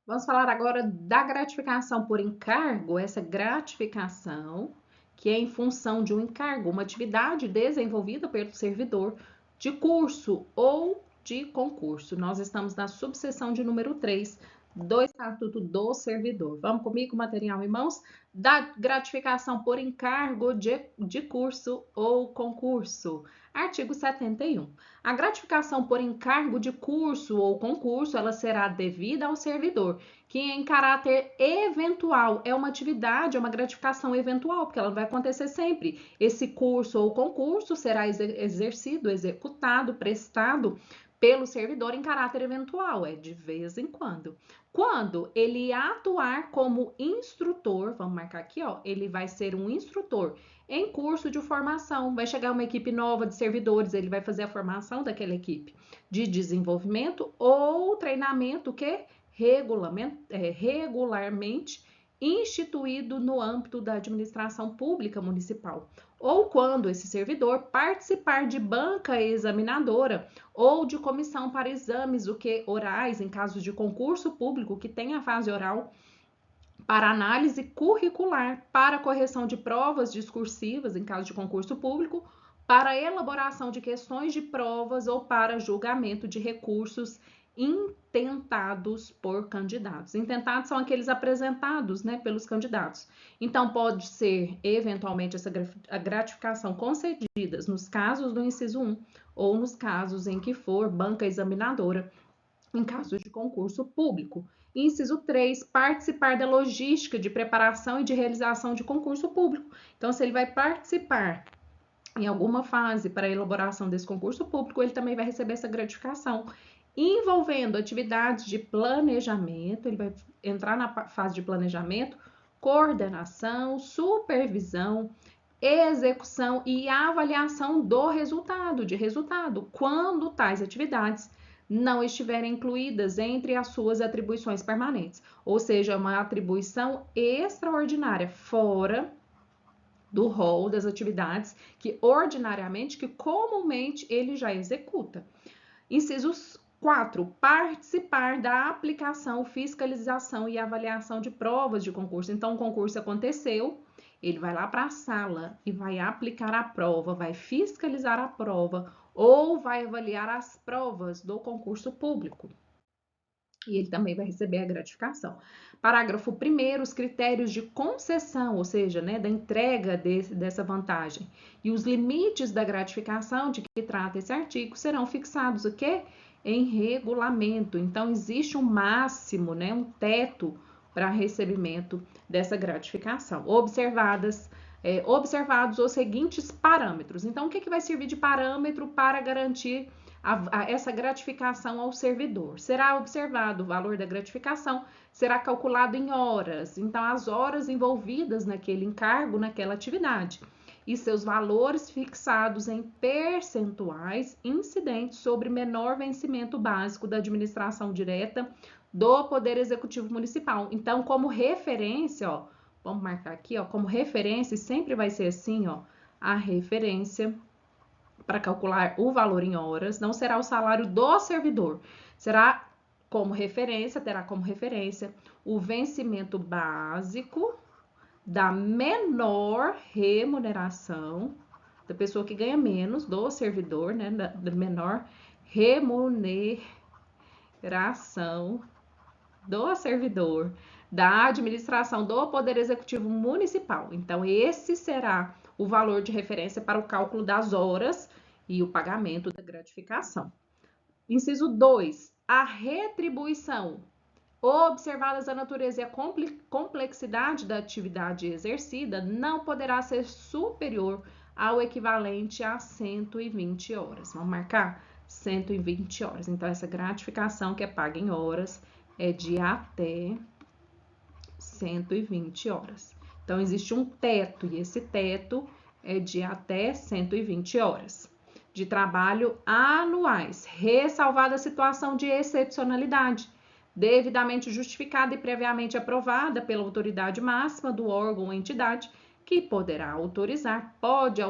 Vamos falar agora da gratificação por encargo. Essa gratificação que é em função de um encargo, uma atividade desenvolvida pelo servidor de curso ou de concurso. Nós estamos na subseção de número 3 do Estatuto do Servidor. Vamos comigo, material em mãos? Da gratificação por encargo de curso ou concurso. Artigo 71. A gratificação por encargo de curso ou concurso, ela será devida ao servidor, que em caráter eventual é uma atividade, é uma gratificação eventual, porque ela vai acontecer sempre. Esse curso ou concurso será exercido, executado, prestado pelo servidor em caráter eventual, é de vez em quando. Quando ele atuar como instrutor, vamos marcar aqui, ó, ele vai ser um instrutor em curso de formação. Vai chegar uma equipe nova de servidores, ele vai fazer a formação daquela equipe de desenvolvimento ou treinamento que regularmente instituído no âmbito da administração pública municipal, ou quando esse servidor participar de banca examinadora ou de comissão para exames orais, em casos de concurso público que tem a fase oral, para análise curricular, para correção de provas discursivas, em caso de concurso público, para elaboração de questões de provas ou para julgamento de recursos intentados por candidatos. Intentados são aqueles apresentados, né, pelos candidatos. Então, pode ser, eventualmente, essa gratificação concedida nos casos do inciso 1 ou nos casos em que for banca examinadora, em caso de concurso público. Inciso 3, participar da logística de preparação e de realização de concurso público. Então, se ele vai participar em alguma fase para a elaboração desse concurso público, ele também vai receber essa gratificação, envolvendo atividades de planejamento, ele vai entrar na fase de planejamento, coordenação, supervisão, execução e avaliação do resultado, quando tais atividades não estiverem incluídas entre as suas atribuições permanentes, ou seja, uma atribuição extraordinária, fora do rol das atividades que ordinariamente, que comumente ele já executa. Incisos 4. Participar da aplicação, fiscalização e avaliação de provas de concurso. Então, o concurso aconteceu, ele vai lá para a sala e vai aplicar a prova, vai fiscalizar a prova ou vai avaliar as provas do concurso público. E ele também vai receber a gratificação. Parágrafo 1º, os critérios de concessão, ou seja, né, da entrega dessa vantagem e os limites da gratificação de que trata esse artigo serão fixados o quê? Em regulamento. Então, existe um máximo, né, um teto para recebimento dessa gratificação. Observados os seguintes parâmetros. Então, o que vai servir de parâmetro para garantir essa gratificação ao servidor? Será observado o valor da gratificação, será calculado em horas, então as horas envolvidas naquele encargo, naquela atividade, e seus valores fixados em percentuais incidentes sobre menor vencimento básico da administração direta do Poder Executivo Municipal. Então, como referência, ó, vamos marcar aqui, ó, como referência, sempre vai ser assim, ó, a referência para calcular o valor em horas não será o salário do servidor, será como referência, terá como referência o vencimento básico da menor remuneração, da pessoa que ganha menos, do servidor, né, da menor remuneração do servidor, da administração do Poder Executivo Municipal. Então, esse será o valor de referência para o cálculo das horas e o pagamento da gratificação. Inciso 2, a retribuição. Observadas a natureza e a complexidade da atividade exercida, não poderá ser superior ao equivalente a 120 horas. Vamos marcar 120 horas. Então, essa gratificação que é paga em horas é de até 120 horas. Então, existe um teto, e esse teto é de até 120 horas de trabalho anuais, ressalvada a situação de excepcionalidade, devidamente justificada e previamente aprovada pela autoridade máxima do órgão ou entidade, que poderá autorizar, pode,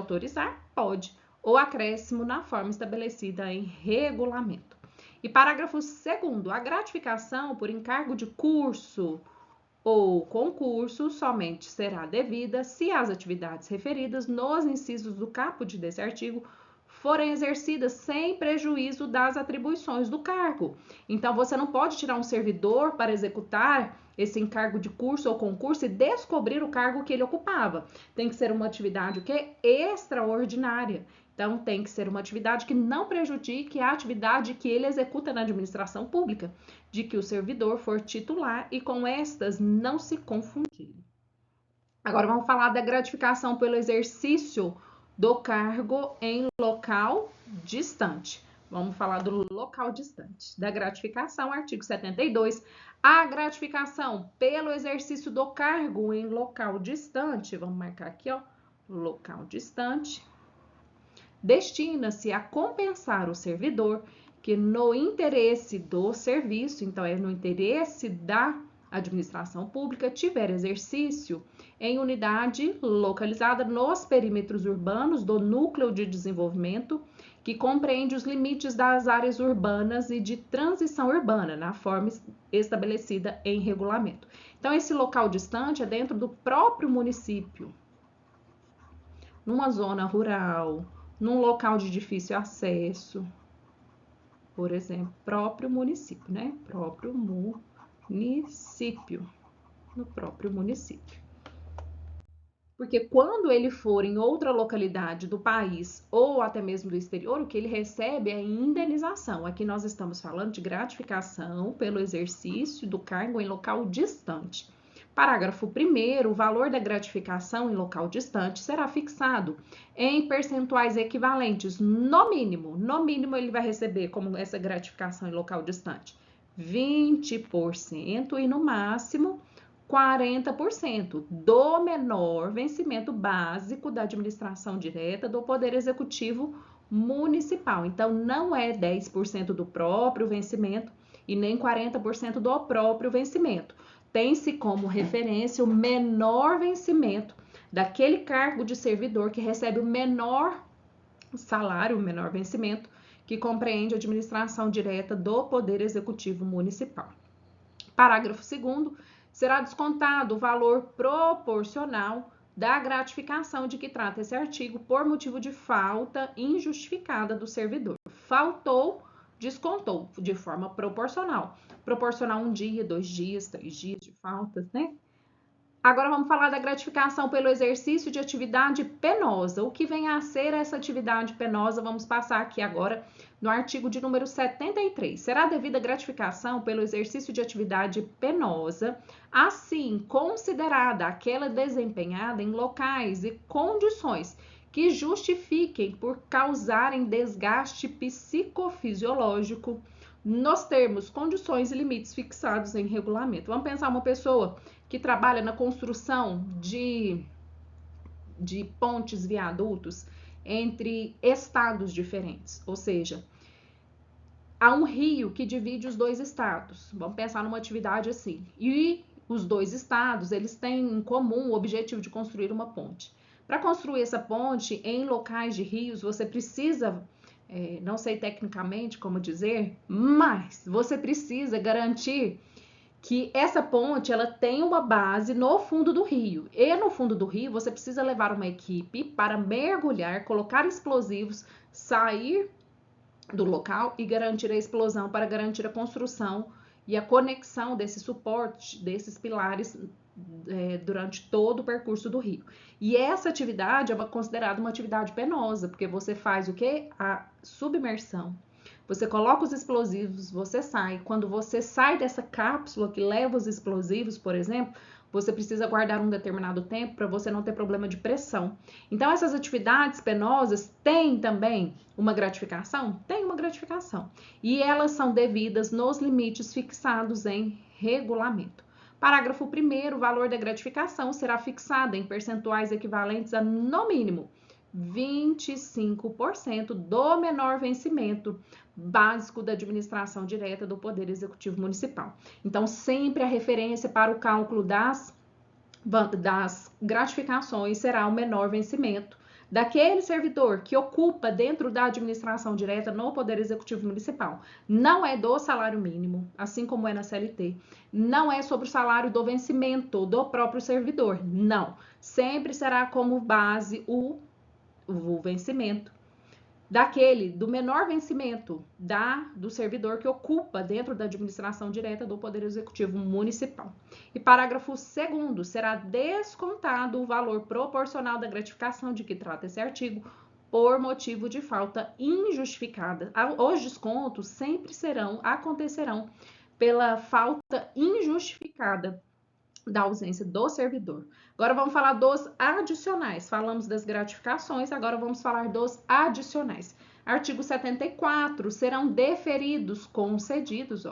o acréscimo na forma estabelecida em regulamento. E parágrafo 2º, a gratificação por encargo de curso ou concurso somente será devida se as atividades referidas nos incisos do caput desse artigo forem exercidas sem prejuízo das atribuições do cargo. Então, você não pode tirar um servidor para executar esse encargo de curso ou concurso e descobrir o cargo que ele ocupava. Tem que ser uma atividade o quê? Extraordinária. Então, tem que ser uma atividade que não prejudique a atividade que ele executa na administração pública, de que o servidor for titular e com estas não se confundir. Agora, vamos falar da gratificação pelo exercício do cargo em local distante. Vamos falar do local distante. Da gratificação, artigo 72. A gratificação pelo exercício do cargo em local distante, vamos marcar aqui, ó, local distante, destina-se a compensar o servidor que no interesse do serviço, então é no interesse da administração pública, tiver exercício em unidade localizada nos perímetros urbanos do núcleo de desenvolvimento, que compreende os limites das áreas urbanas e de transição urbana, na forma estabelecida em regulamento. Então, esse local distante é dentro do próprio município, numa zona rural, num local de difícil acesso, por exemplo, próprio município, né? Próprio município, no próprio município. Porque quando ele for em outra localidade do país ou até mesmo do exterior, o que ele recebe é indenização. Aqui nós estamos falando de gratificação pelo exercício do cargo em local distante. Parágrafo 1º, o valor da gratificação em local distante será fixado em percentuais equivalentes, no mínimo ele vai receber como essa gratificação em local distante, 20% e no máximo 40% do menor vencimento básico da administração direta do Poder Executivo Municipal. Então, não é 10% do próprio vencimento e nem 40% do próprio vencimento. Tem-se como referência o menor vencimento daquele cargo de servidor que recebe o menor salário, o menor vencimento, que compreende a administração direta do Poder Executivo Municipal. Parágrafo 2º, será descontado o valor proporcional da gratificação de que trata esse artigo por motivo de falta injustificada do servidor. Faltou, descontou de forma proporcional. Proporcional 1 dia, 2 dias, 3 dias de faltas, né? Agora vamos falar da gratificação pelo exercício de atividade penosa. O que vem a ser essa atividade penosa? Vamos passar aqui agora no artigo de número 73. Será devida gratificação pelo exercício de atividade penosa, assim considerada aquela desempenhada em locais e condições que justifiquem por causarem desgaste psicofisiológico nos termos, condições e limites fixados em regulamento. Vamos pensar uma pessoa que trabalha na construção de pontes, viadutos entre estados diferentes, ou seja, há um rio que divide os dois estados. Vamos pensar numa atividade assim. E os dois estados, eles têm em comum o objetivo de construir uma ponte. Para construir essa ponte em locais de rios, você precisa, não sei tecnicamente como dizer, mas você precisa garantir que essa ponte ela tem uma base no fundo do rio. E no fundo do rio você precisa levar uma equipe para mergulhar, colocar explosivos, sair do local e garantir a explosão para garantir a construção e a conexão desse suporte, desses pilares durante todo o percurso do rio. E essa atividade é considerada uma atividade penosa, porque você faz o quê? A submersão. Você coloca os explosivos, você sai. Quando você sai dessa cápsula que leva os explosivos, por exemplo, você precisa guardar um determinado tempo para você não ter problema de pressão. Então, essas atividades penosas têm também uma gratificação? Tem uma gratificação. E elas são devidas nos limites fixados em regulamento. Parágrafo 1º, o valor da gratificação será fixado em percentuais equivalentes a, no mínimo, 25% do menor vencimento básico da administração direta do Poder Executivo Municipal. Então, sempre a referência para o cálculo das gratificações será o menor vencimento daquele servidor que ocupa dentro da administração direta no Poder Executivo Municipal. Não é do salário mínimo, assim como é na CLT. Não é sobre o salário do vencimento do próprio servidor. Não. Sempre será como base o vencimento do menor vencimento do servidor que ocupa dentro da administração direta do Poder Executivo Municipal. E parágrafo 2º, será descontado o valor proporcional da gratificação de que trata esse artigo por motivo de falta injustificada. Os descontos sempre acontecerão pela falta injustificada da ausência do servidor. Agora vamos falar dos adicionais. Falamos das gratificações, agora vamos falar dos adicionais. Artigo 74, serão deferidos, concedidos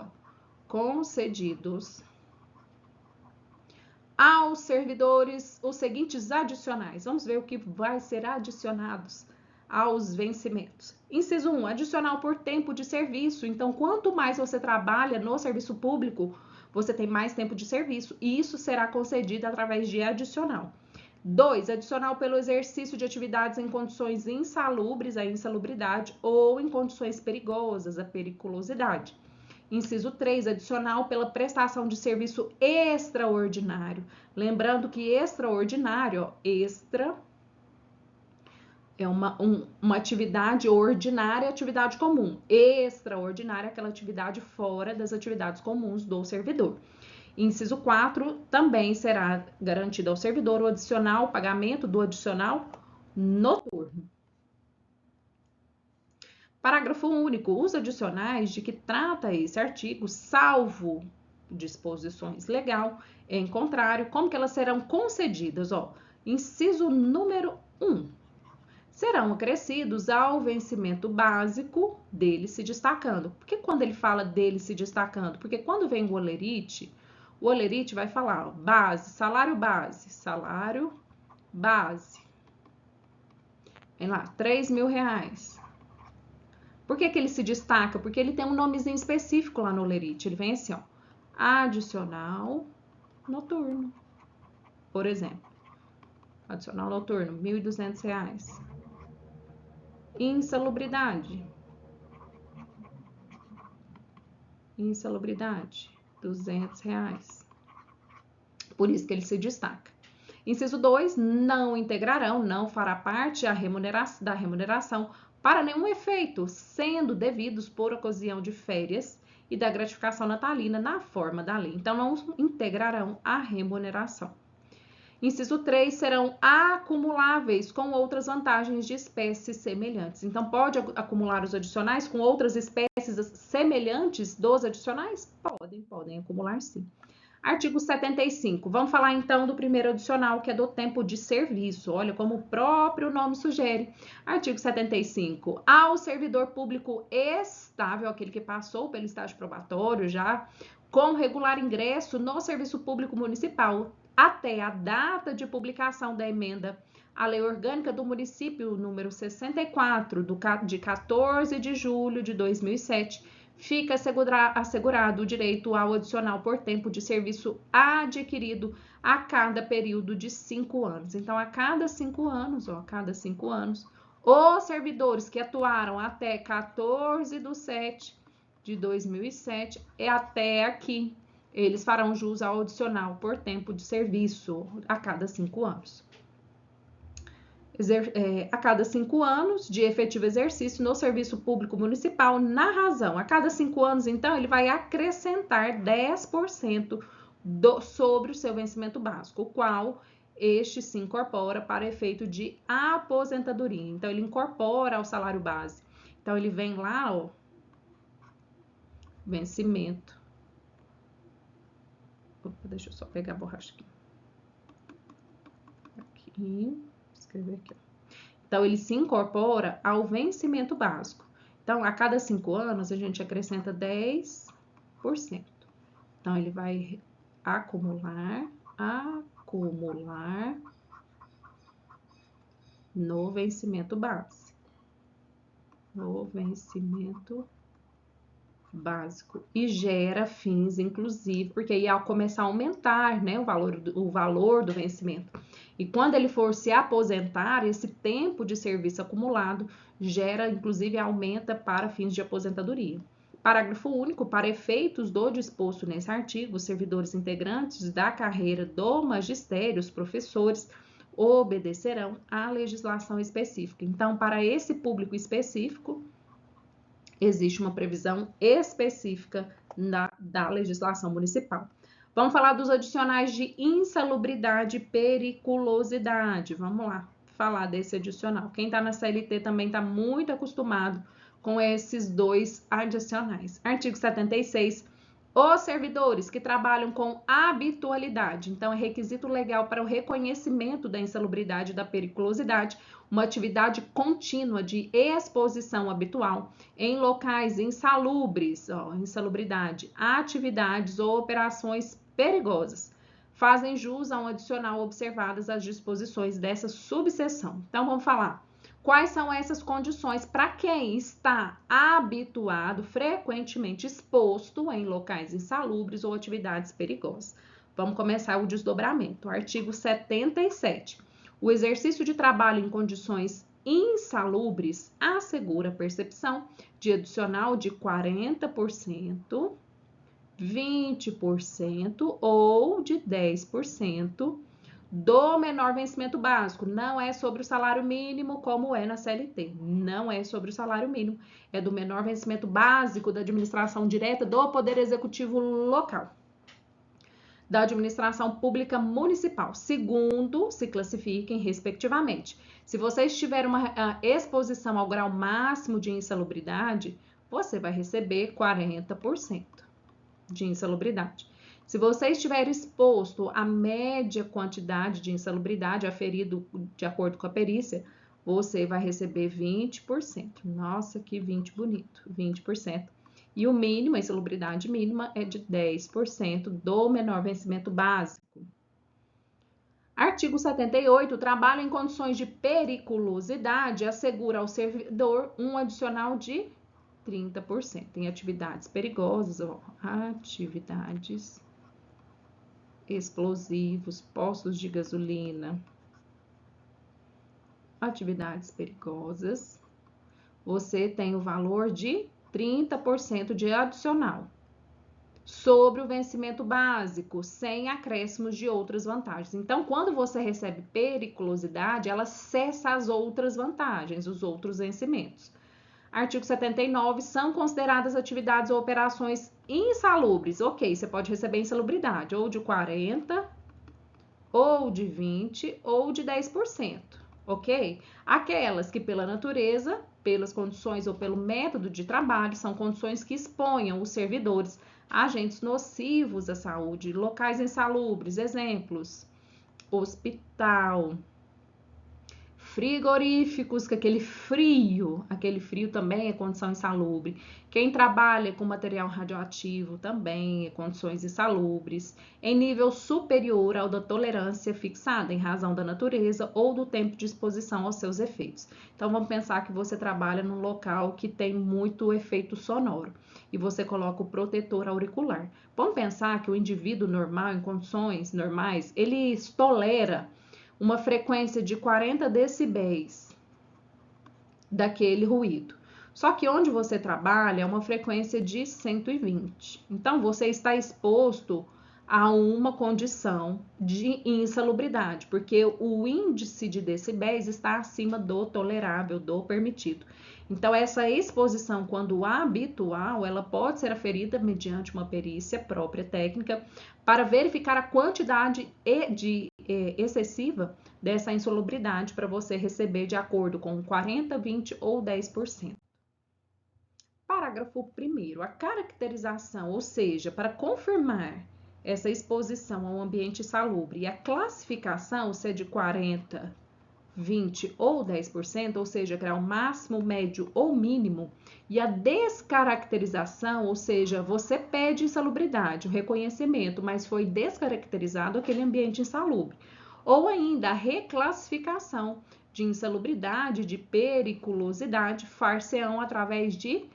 aos servidores os seguintes adicionais. Vamos ver o que vai ser adicionados aos vencimentos. Inciso 1, adicional por tempo de serviço. Então, quanto mais você trabalha no serviço público, você tem mais tempo de serviço, e isso será concedido através de adicional. 2, adicional pelo exercício de atividades em condições insalubres, a insalubridade, ou em condições perigosas, a periculosidade. Inciso 3, adicional pela prestação de serviço extraordinário. Lembrando que extraordinário, extra é uma atividade ordinária, atividade comum. Extraordinária, aquela atividade fora das atividades comuns do servidor. Inciso 4, também será garantido ao servidor o pagamento do adicional noturno. Parágrafo único. Os adicionais de que trata esse artigo, salvo disposições legal, em contrário, como que elas serão concedidas? Inciso número 1. Serão acrescidos ao vencimento básico dele se destacando. Por que quando ele fala dele se destacando? Porque quando vem o olerite vai falar base, salário base. Vem lá, R$3.000. Por que ele se destaca? Porque ele tem um nomezinho específico lá no olerite. Ele vem assim, adicional noturno, por exemplo. Adicional noturno, R$1.200. Insalubridade, R$200. Por isso que ele se destaca. Inciso 2, não fará parte da remuneração para nenhum efeito, sendo devidos por ocasião de férias e da gratificação natalina na forma da lei. Então, não integrarão a remuneração. Inciso 3, serão acumuláveis com outras vantagens de espécies semelhantes. Então, pode acumular os adicionais com outras espécies semelhantes dos adicionais? Podem acumular sim. Artigo 75. Vamos falar então do primeiro adicional, que é do tempo de serviço. Olha como o próprio nome sugere. Artigo 75. Ao servidor público estável, aquele que passou pelo estágio probatório já, com regular ingresso no serviço público municipal, até a data de publicação da emenda à Lei Orgânica do Município número 64, de 14 de julho de 2007, fica assegurado o direito ao adicional por tempo de serviço adquirido a cada período de 5 anos. Então, a cada 5 anos, os servidores que atuaram até 14/7/2007 e até aqui, eles farão jus ao adicional por tempo de serviço a cada 5 anos. A cada 5 anos de efetivo exercício no serviço público municipal, na razão. A cada 5 anos, então, ele vai acrescentar 10% sobre o seu vencimento básico, o qual este se incorpora para efeito de aposentadoria. Então, ele incorpora ao salário base. Então, ele vem lá, vencimento. Deixa eu só pegar a borracha aqui. Escrever aqui. Então, ele se incorpora ao vencimento básico. Então, a cada 5 anos, a gente acrescenta 10%. Então, ele vai acumular no vencimento base. básico e gera fins, inclusive, porque ia começar a aumentar, né, o valor do vencimento. E quando ele for se aposentar, esse tempo de serviço acumulado gera, inclusive, aumenta para fins de aposentadoria. Parágrafo único. Para efeitos do disposto nesse artigo, os servidores integrantes da carreira do magistério, os professores, obedecerão à legislação específica. Então, para esse público específico, existe uma previsão específica da legislação municipal. Vamos falar dos adicionais de insalubridade e periculosidade. Vamos lá falar desse adicional. Quem está na CLT também está muito acostumado com esses dois adicionais. Artigo 76. Os servidores que trabalham com habitualidade, então é requisito legal para o reconhecimento da insalubridade e da periculosidade, uma atividade contínua de exposição habitual em locais insalubres, insalubridade, atividades ou operações perigosas, fazem jus a um adicional observadas as disposições dessa subseção. Então, vamos falar. Quais são essas condições para quem está habituado, frequentemente exposto em locais insalubres ou atividades perigosas? Vamos começar o desdobramento. Artigo 77. O exercício de trabalho em condições insalubres assegura a percepção de adicional de 40%, 20% ou de 10% do menor vencimento básico. Não é sobre o salário mínimo como é na CLT. Não é sobre o salário mínimo. É do menor vencimento básico da administração direta do Poder Executivo local, da administração pública municipal, segundo se classifiquem respectivamente. Se você estiver uma exposição ao grau máximo de insalubridade, você vai receber 40% de insalubridade. Se você estiver exposto à média quantidade de insalubridade aferido de acordo com a perícia, você vai receber 20%. Nossa, que 20 bonito, 20%. E o mínimo, a insalubridade mínima é de 10% do menor vencimento básico. Artigo 78. O trabalho em condições de periculosidade assegura ao servidor um adicional de 30% em atividades perigosas, atividades explosivos, postos de gasolina, atividades perigosas, você tem o valor de 30% de adicional sobre o vencimento básico, sem acréscimos de outras vantagens. Então, quando você recebe periculosidade, ela cessa as outras vantagens, os outros vencimentos. Artigo 79, são consideradas atividades ou operações insalubres. Ok, você pode receber insalubridade ou de 40%, ou de 20%, ou de 10%, ok? Aquelas que pela natureza, pelas condições ou pelo método de trabalho, são condições que exponham os servidores a agentes nocivos à saúde, locais insalubres, exemplos, hospital, frigoríficos, que aquele frio também é condição insalubre. Quem trabalha com material radioativo também é condições insalubres, em nível superior ao da tolerância fixada em razão da natureza ou do tempo de exposição aos seus efeitos. Então, vamos pensar que você trabalha num local que tem muito efeito sonoro e você coloca o protetor auricular. Vamos pensar que o indivíduo normal, em condições normais, ele tolera uma frequência de 40 decibéis daquele ruído. Só que onde você trabalha é uma frequência de 120. Então, você está exposto a uma condição de insalubridade, porque o índice de decibéis está acima do tolerável, do permitido. Então, essa exposição, quando habitual, ela pode ser aferida mediante uma perícia própria técnica para verificar a quantidade excessiva dessa insalubridade para você receber de acordo com 40, 20 ou 10%. Parágrafo 1º. A caracterização, ou seja, para confirmar essa exposição a um ambiente insalubre e a classificação, se é de 40, 20 ou 10%, ou seja, grau máximo, médio ou mínimo, e a descaracterização, ou seja, você pede insalubridade, o reconhecimento, mas foi descaracterizado aquele ambiente insalubre, ou ainda a reclassificação de insalubridade, de periculosidade, far-se-ão através de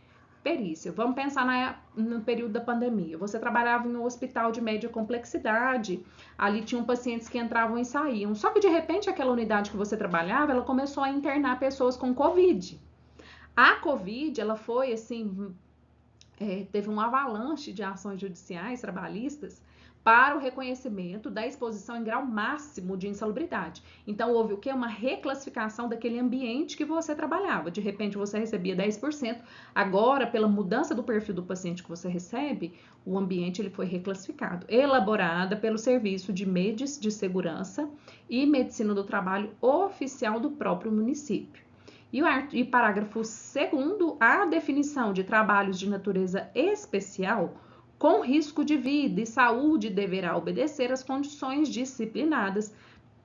perícia. Vamos pensar no período da pandemia. Você trabalhava em um hospital de média complexidade, ali tinham pacientes que entravam e saíam. Só que de repente aquela unidade que você trabalhava, ela começou a internar pessoas com Covid. A Covid, ela foi assim, teve um avalanche de ações judiciais trabalhistas para o reconhecimento da exposição em grau máximo de insalubridade. Então, houve o quê? Uma reclassificação daquele ambiente que você trabalhava. De repente, você recebia 10%. Agora, pela mudança do perfil do paciente que você recebe, o ambiente ele foi reclassificado. Elaborada pelo Serviço de MEDIS de Segurança e Medicina do Trabalho oficial do próprio município. E parágrafo 2º, a definição de trabalhos de natureza especial com risco de vida e saúde deverá obedecer às condições disciplinadas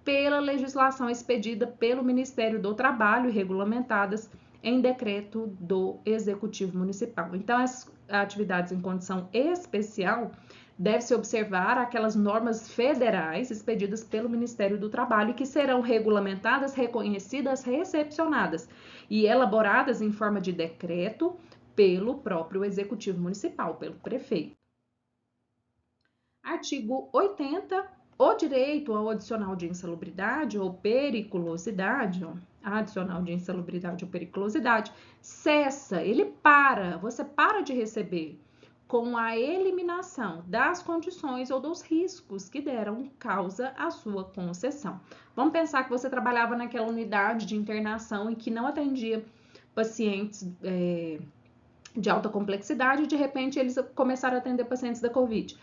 pela legislação expedida pelo Ministério do Trabalho e regulamentadas em decreto do Executivo Municipal. Então, as atividades em condição especial deve-se observar aquelas normas federais expedidas pelo Ministério do Trabalho que serão regulamentadas, reconhecidas, recepcionadas e elaboradas em forma de decreto pelo próprio Executivo Municipal, pelo prefeito. Artigo 80. O direito ao adicional de insalubridade ou periculosidade, adicional de insalubridade ou periculosidade, cessa, ele para, você para de receber com a eliminação das condições ou dos riscos que deram causa à sua concessão. Vamos pensar que você trabalhava naquela unidade de internação e que não atendia pacientes de alta complexidade e de repente eles começaram a atender pacientes da Covid.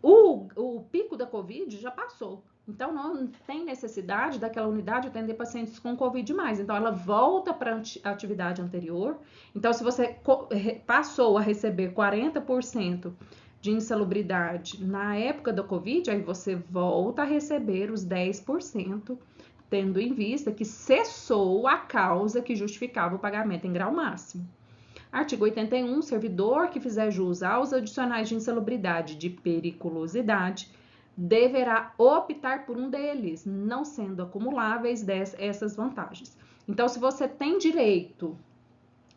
O pico da Covid já passou, então não tem necessidade daquela unidade atender pacientes com Covid mais, então ela volta para a atividade anterior. Então, se você passou a receber 40% de insalubridade na época da Covid, aí você volta a receber os 10%, tendo em vista que cessou a causa que justificava o pagamento em grau máximo. Artigo 81. Servidor que fizer jus aos adicionais de insalubridade de periculosidade deverá optar por um deles, não sendo acumuláveis essas vantagens. Então, se você tem direito,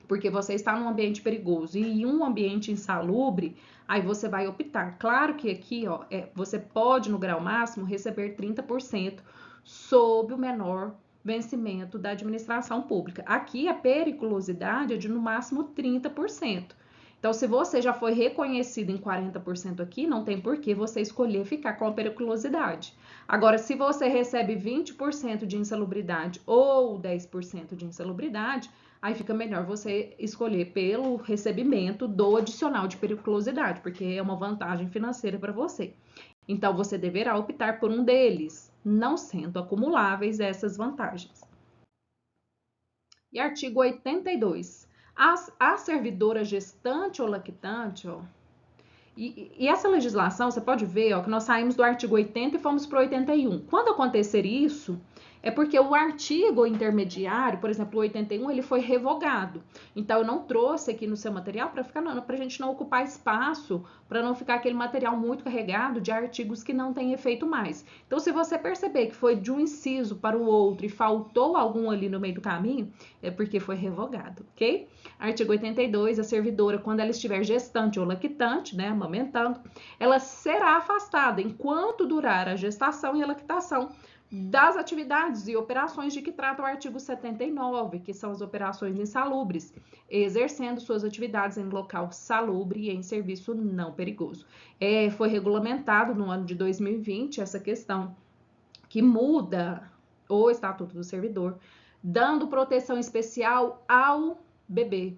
porque você está num ambiente perigoso e em um ambiente insalubre, aí você vai optar. Claro que aqui, você pode, no grau máximo, receber 30% sob o menor vencimento da administração pública. Aqui a periculosidade é de no máximo 30%. Então, se você já foi reconhecido em 40% aqui, não tem por que você escolher ficar com a periculosidade. Agora, se você recebe 20% de insalubridade ou 10% de insalubridade, aí fica melhor você escolher pelo recebimento do adicional de periculosidade, porque é uma vantagem financeira para você. Então, você deverá optar por um deles, não sendo acumuláveis essas vantagens. E artigo 82. A servidora gestante ou lactante, e essa legislação, você pode ver, que nós saímos do artigo 80 e fomos para o 81. Quando acontecer isso, é porque o artigo intermediário, por exemplo, o 81, ele foi revogado. Então, eu não trouxe aqui no seu material para a gente não ocupar espaço, para não ficar aquele material muito carregado de artigos que não têm efeito mais. Então, se você perceber que foi de um inciso para o outro e faltou algum ali no meio do caminho, é porque foi revogado, ok? Artigo 82, a servidora, quando ela estiver gestante ou lactante, né, amamentando, ela será afastada enquanto durar a gestação e a lactação das atividades e operações de que trata o artigo 79, que são as operações insalubres, exercendo suas atividades em local salubre e em serviço não perigoso. Foi regulamentado no ano de 2020 essa questão que muda o Estatuto do Servidor, dando proteção especial ao bebê,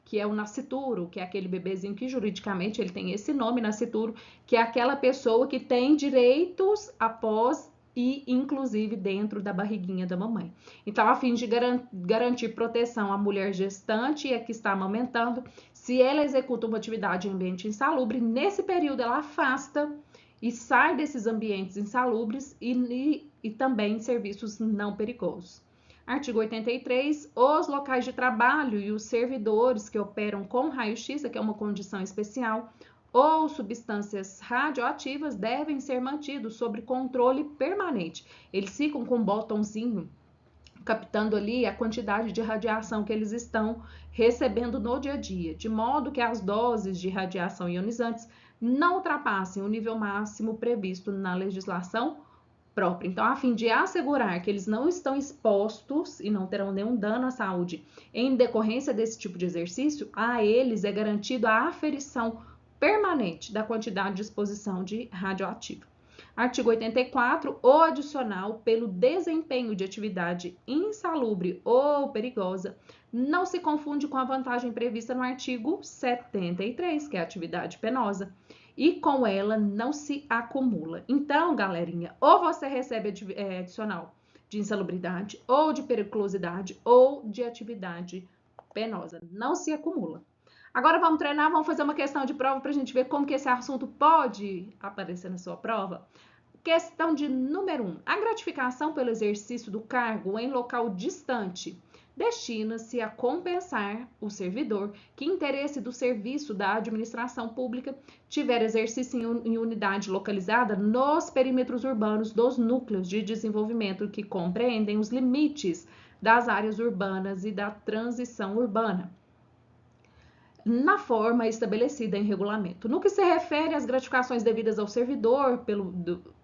que é o nascituro, que é aquele bebezinho que juridicamente ele tem esse nome, nascituro, que é aquela pessoa que tem direitos após e inclusive dentro da barriguinha da mamãe. Então, a fim de garantir proteção à mulher gestante e a que está amamentando, se ela executa uma atividade em ambiente insalubre, nesse período ela afasta e sai desses ambientes insalubres e também serviços não perigosos. Artigo 83, os locais de trabalho e os servidores que operam com raio-x, que é uma condição especial, ou substâncias radioativas devem ser mantidos sob controle permanente. Eles ficam com um botãozinho captando ali a quantidade de radiação que eles estão recebendo no dia a dia, de modo que as doses de radiação ionizantes não ultrapassem o nível máximo previsto na legislação própria. Então, a fim de assegurar que eles não estão expostos e não terão nenhum dano à saúde em decorrência desse tipo de exercício, a eles é garantido a aferição permanente da quantidade de exposição de radioativo. Artigo 84, o adicional pelo desempenho de atividade insalubre ou perigosa não se confunde com a vantagem prevista no artigo 73, que é a atividade penosa, e com ela não se acumula. Então, galerinha, ou você recebe adicional de insalubridade, ou de periculosidade, ou de atividade penosa. Não se acumula. Agora vamos treinar, vamos fazer uma questão de prova para a gente ver como que esse assunto pode aparecer na sua prova. Questão de número 1. A gratificação pelo exercício do cargo em local distante destina-se a compensar o servidor que interesse do serviço da administração pública tiver exercício em unidade localizada nos perímetros urbanos dos núcleos de desenvolvimento que compreendem os limites das áreas urbanas e da transição urbana, na forma estabelecida em regulamento. No que se refere às gratificações devidas ao servidor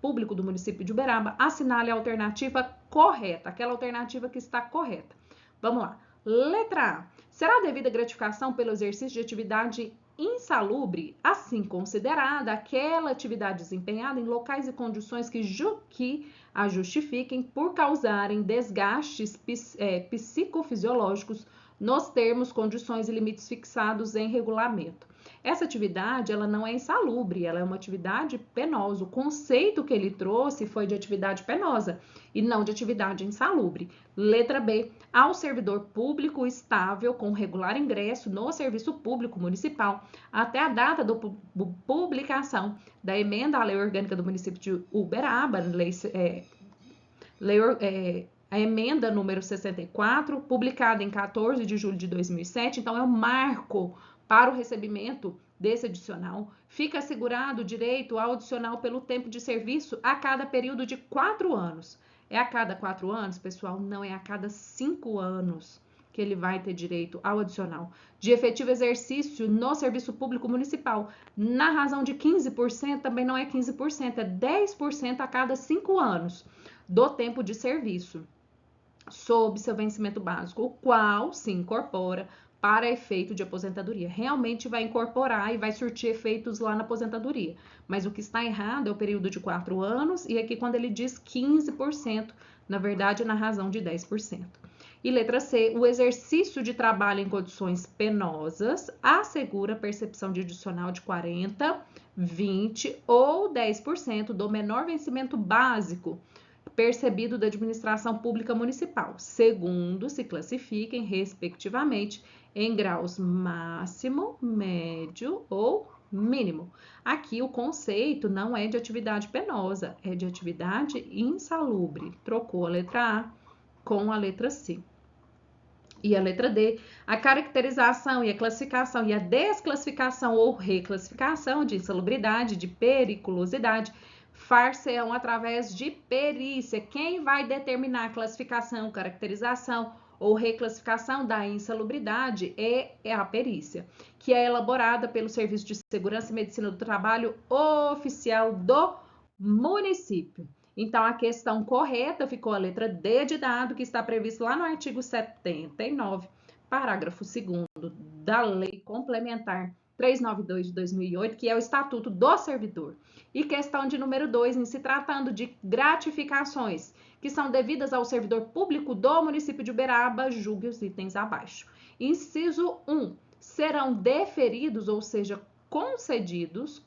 público do município de Uberaba, assinale a alternativa correta, aquela alternativa que está correta. Vamos lá. Letra A. Será devida gratificação pelo exercício de atividade insalubre, assim considerada aquela atividade desempenhada em locais e condições que a justifiquem por causarem desgastes psicofisiológicos nos termos, condições e limites fixados em regulamento. Essa atividade, ela não é insalubre, ela é uma atividade penosa. O conceito que ele trouxe foi de atividade penosa e não de atividade insalubre. Letra B. Ao servidor público estável com regular ingresso no serviço público municipal até a data da publicação da emenda à Lei Orgânica do município de Uberaba, a emenda número 64, publicada em 14 de julho de 2007, então é um marco para o recebimento desse adicional. Fica assegurado o direito ao adicional pelo tempo de serviço a cada período de 4 anos. É a cada 4 anos, pessoal? Não, é a cada 5 anos que ele vai ter direito ao adicional de efetivo exercício no serviço público municipal. Na razão de 15%, também não é 15%, é 10% a cada 5 anos do tempo de serviço, sob seu vencimento básico, o qual se incorpora para efeito de aposentadoria. Realmente vai incorporar e vai surtir efeitos lá na aposentadoria. Mas o que está errado é o período de 4 anos e aqui quando ele diz 15%, na verdade, na razão de 10%. E letra C, o exercício de trabalho em condições penosas assegura a percepção de adicional de 40%, 20% ou 10% do menor vencimento básico percebido da administração pública municipal, segundo se classifiquem, respectivamente, em graus máximo, médio ou mínimo. Aqui o conceito não é de atividade penosa, é de atividade insalubre. Trocou a letra A com a letra C. E a letra D, a caracterização e a classificação e a desclassificação ou reclassificação de insalubridade, de periculosidade, far-se-ão através de perícia. Quem vai determinar a classificação, caracterização ou reclassificação da insalubridade é a perícia, que é elaborada pelo Serviço de Segurança e Medicina do Trabalho oficial do município. Então, a questão correta ficou a letra D de dado, que está previsto lá no artigo 79, parágrafo 2º da Lei Complementar 392 de 2008, que é o Estatuto do Servidor. E questão de número 2, em se tratando de gratificações que são devidas ao servidor público do município de Uberaba, julgue os itens abaixo. Inciso 1, serão deferidos, ou seja, concedidos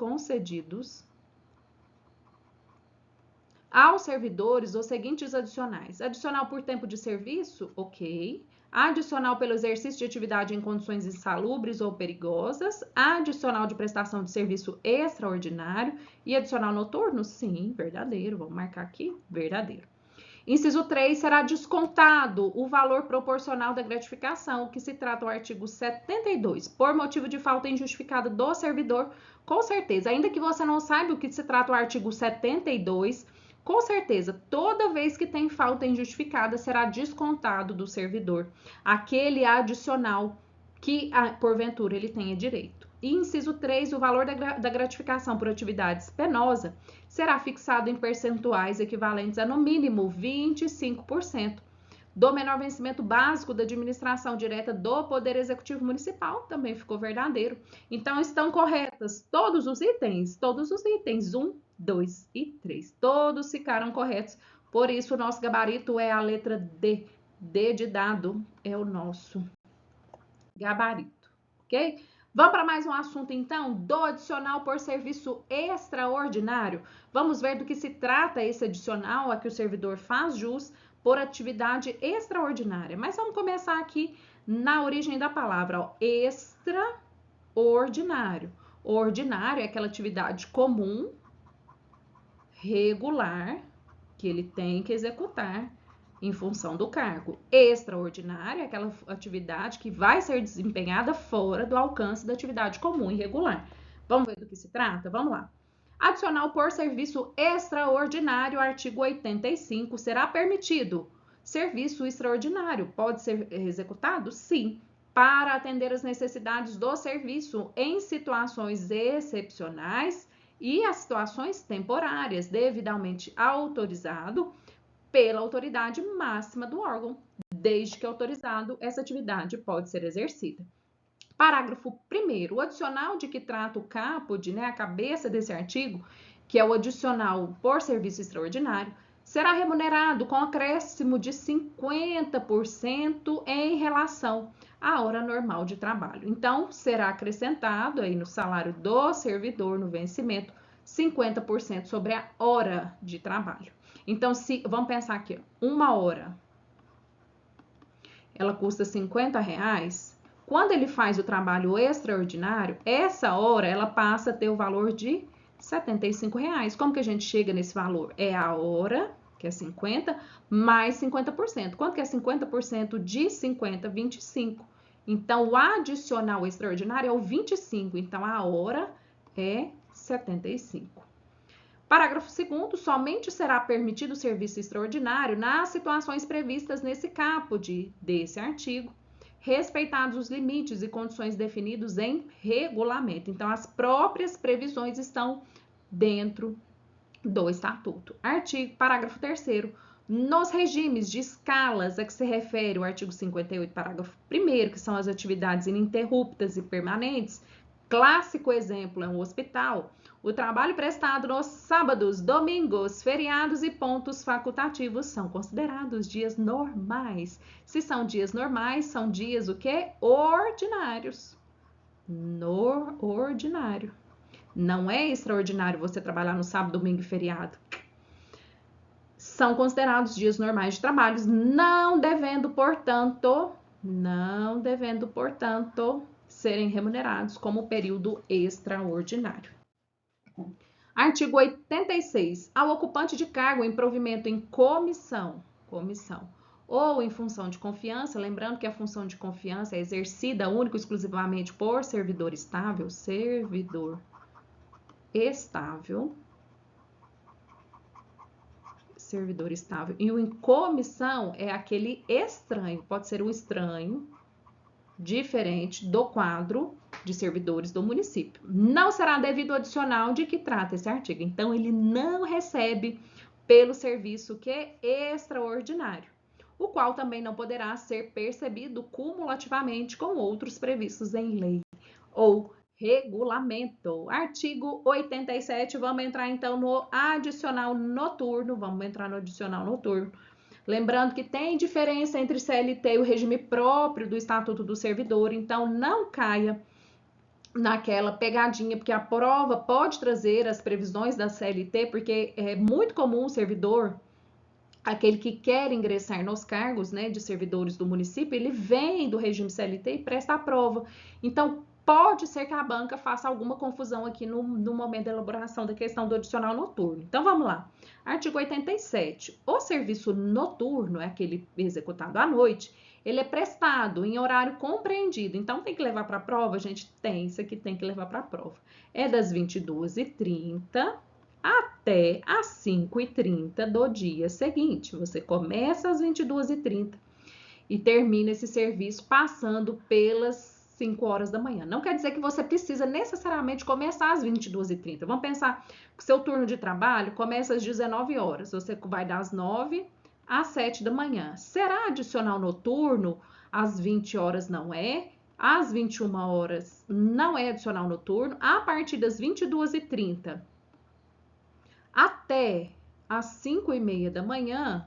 aos servidores os seguintes adicionais: adicional por tempo de serviço, ok. Adicional pelo exercício de atividade em condições insalubres ou perigosas, adicional de prestação de serviço extraordinário e adicional noturno? Sim, verdadeiro, vamos marcar aqui, verdadeiro. Inciso 3, será descontado o valor proporcional da gratificação, que se trata do artigo 72, por motivo de falta injustificada do servidor, com certeza. Ainda que você não saiba o que se trata o artigo 72, Com certeza, toda vez que tem falta injustificada, será descontado do servidor aquele adicional que, porventura, ele tenha direito. E inciso 3, o valor da gratificação por atividades penosa será fixado em percentuais equivalentes a, no mínimo, 25% do menor vencimento básico da administração direta do Poder Executivo Municipal, também ficou verdadeiro. Então, estão corretas todos os itens, 1, 2 e 3, todos ficaram corretos. Por isso, o nosso gabarito é a letra D. D de dado é o nosso gabarito, ok? Vamos para mais um assunto, então, do adicional por serviço extraordinário. Vamos ver do que se trata esse adicional a que o servidor faz jus por atividade extraordinária. Mas vamos começar aqui na origem da palavra, ó, extraordinário. Ordinário é aquela atividade comum, regular, que ele tem que executar em função do cargo. Extraordinária é aquela atividade que vai ser desempenhada fora do alcance da atividade comum e regular. Vamos ver do que se trata? Vamos lá. Adicional por serviço extraordinário, artigo 85, será permitido. Serviço extraordinário pode ser executado? Sim, para atender as necessidades do serviço em situações excepcionais e as situações temporárias, devidamente autorizado pela autoridade máxima do órgão. Desde que autorizado, essa atividade pode ser exercida. Parágrafo 1º, o adicional de que trata o caput, né, a cabeça desse artigo, que é o adicional por serviço extraordinário, será remunerado com acréscimo de 50% em relação à hora normal de trabalho. Então, será acrescentado aí no salário do servidor no vencimento 50% sobre a hora de trabalho. Então, vamos pensar aqui, uma hora, ela custa R$50, quando ele faz o trabalho extraordinário, essa hora ela passa a ter o valor de R$75. Como que a gente chega nesse valor? É a hora, que é 50, mais 50%. Quanto que é 50% de 50? 25. Então, o adicional extraordinário é o 25. Então, a hora é 75. Parágrafo 2º, somente será permitido o serviço extraordinário nas situações previstas nesse caput desse artigo, respeitados os limites e condições definidos em regulamento. Então, as próprias previsões estão dentro do estatuto. Parágrafo 3º, nos regimes de escalas a que se refere o artigo 58, parágrafo 1º, que são as atividades ininterruptas e permanentes, clássico exemplo é um hospital, o trabalho prestado nos sábados, domingos, feriados e pontos facultativos são considerados dias normais. Se são dias normais, são dias o quê? Ordinários. Ordinário. Não é extraordinário você trabalhar no sábado, domingo e feriado. São considerados dias normais de trabalho, não devendo, portanto, serem remunerados como período extraordinário. Artigo 86. Ao ocupante de cargo em provimento em comissão ou em função de confiança, lembrando que a função de confiança é exercida única e exclusivamente por servidor estável, e o em comissão é aquele estranho, pode ser um estranho diferente do quadro de servidores do município. Não será devido adicional de que trata esse artigo. Então, ele não recebe pelo serviço que é extraordinário, o qual também não poderá ser percebido cumulativamente com outros previstos em lei ou regulamento. Artigo 87, vamos entrar então no adicional noturno. Lembrando que tem diferença entre CLT e o regime próprio do Estatuto do Servidor, então não caia naquela pegadinha, porque a prova pode trazer as previsões da CLT, porque é muito comum o servidor, aquele que quer ingressar nos cargos, né, de servidores do município, ele vem do regime CLT e presta a prova. Então, pode ser que a banca faça alguma confusão aqui no momento da elaboração da questão do adicional noturno. Então, vamos lá. Artigo 87. O serviço noturno, é aquele executado à noite, ele é prestado em horário compreendido. Então, tem que levar para a prova? A gente tem, isso aqui tem que levar para a prova. É das 22h30 até às 5h30 do dia seguinte. Você começa às 22h30 e termina esse serviço passando pelas 5 horas da manhã. Não quer dizer que você precisa necessariamente começar às 22h30. Vamos pensar que seu turno de trabalho começa às 19 horas. Você vai das 9 às 7 da manhã. Será adicional noturno? Às 20 horas não é. Às 21 horas não é adicional noturno. A partir das 22h30 até às 5h30 da manhã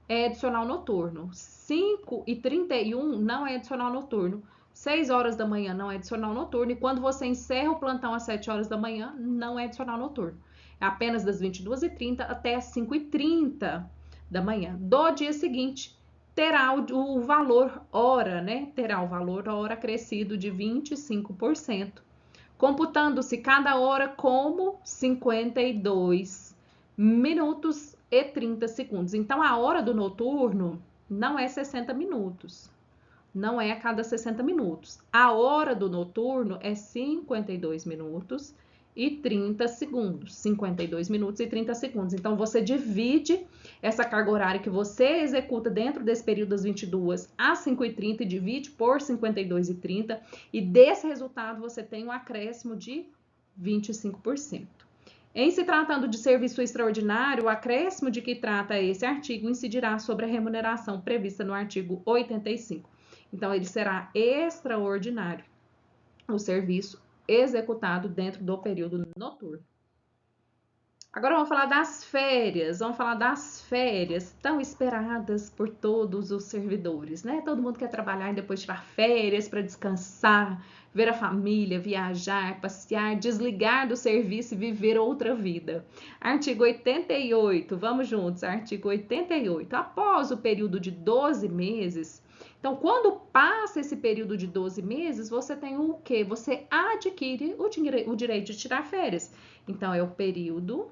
é adicional noturno. 5h31 não é adicional noturno. 6 horas da manhã não é adicional noturno. E quando você encerra o plantão às 7 horas da manhã, não é adicional noturno. É apenas das 22h30 até as 5h30 da manhã. Do dia seguinte, terá o valor hora, né? Terá o valor hora acrescido de 25%. Computando-se cada hora como 52 minutos e 30 segundos. Então, a hora do noturno não é 60 minutos. Não é a cada 60 minutos. A hora do noturno é 52 minutos e 30 segundos. 52 minutos e 30 segundos. Então, você divide essa carga horária que você executa dentro desse período das 22 às 5h30 e divide por 52 e 30. E desse resultado, você tem um acréscimo de 25%. Em se tratando de serviço extraordinário, o acréscimo de que trata esse artigo incidirá sobre a remuneração prevista no artigo 85. Então, ele será extraordinário, o serviço executado dentro do período noturno. Agora vamos falar das férias. Vamos falar das férias tão esperadas por todos os servidores, né? Todo mundo quer trabalhar e depois tirar férias para descansar, ver a família, viajar, passear, desligar do serviço e viver outra vida. Artigo 88, vamos juntos. Artigo 88. Após o período de 12 meses, então, quando passa esse período de 12 meses, você tem o quê? Você adquire o direito de tirar férias. Então, é o período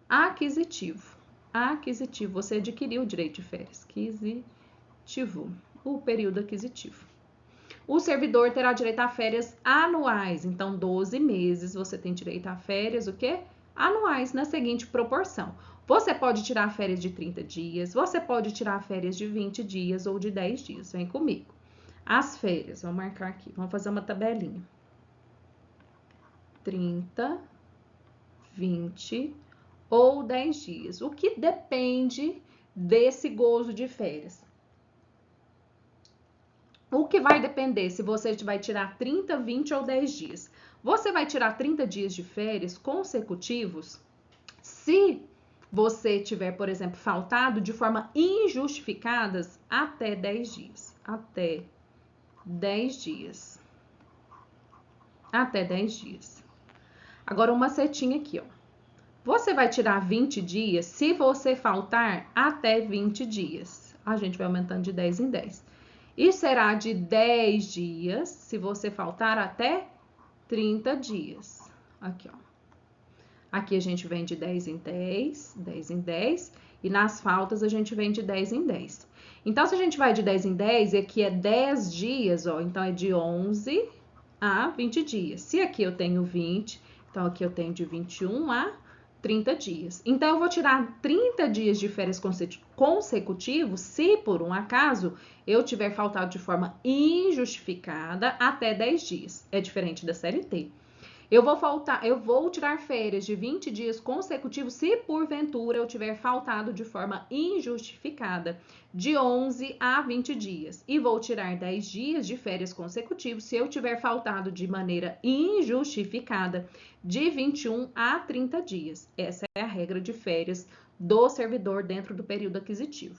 aquisitivo. Aquisitivo, você adquiriu o direito de férias. Aquisitivo, o período aquisitivo. O servidor terá direito a férias anuais. Então, 12 meses você tem direito a férias, o quê? Anuais, na seguinte proporção. Você pode tirar férias de 30 dias, você pode tirar férias de 20 dias ou de 10 dias. Vem comigo. As férias, vamos marcar aqui, vamos fazer uma tabelinha. 30, 20 ou 10 dias. O que depende desse gozo de férias? O que vai depender se você vai tirar 30, 20 ou 10 dias? Você vai tirar 30 dias de férias consecutivos se você tiver, por exemplo, faltado de forma injustificada até 10 dias. Até 10 dias. Até 10 dias. Agora, uma setinha aqui, ó. Você vai tirar 20 dias se você faltar até 20 dias. A gente vai aumentando de 10 em 10. E será de 10 dias se você faltar até 30 dias. Aqui, ó. Aqui a gente vem de 10 em 10, 10 em 10, e nas faltas a gente vem de 10 em 10. Então, se a gente vai de 10 em 10, e aqui é 10 dias, ó, então é de 11 a 20 dias. Se aqui eu tenho 20, então aqui eu tenho de 21 a 30 dias. Então, eu vou tirar 30 dias de férias consecutivos se, por um acaso, eu tiver faltado de forma injustificada até 10 dias. É diferente da CLT. Eu vou tirar férias de 20 dias consecutivos se porventura eu tiver faltado de forma injustificada de 11 a 20 dias. E vou tirar 10 dias de férias consecutivos se eu tiver faltado de maneira injustificada de 21 a 30 dias. Essa é a regra de férias do servidor dentro do período aquisitivo.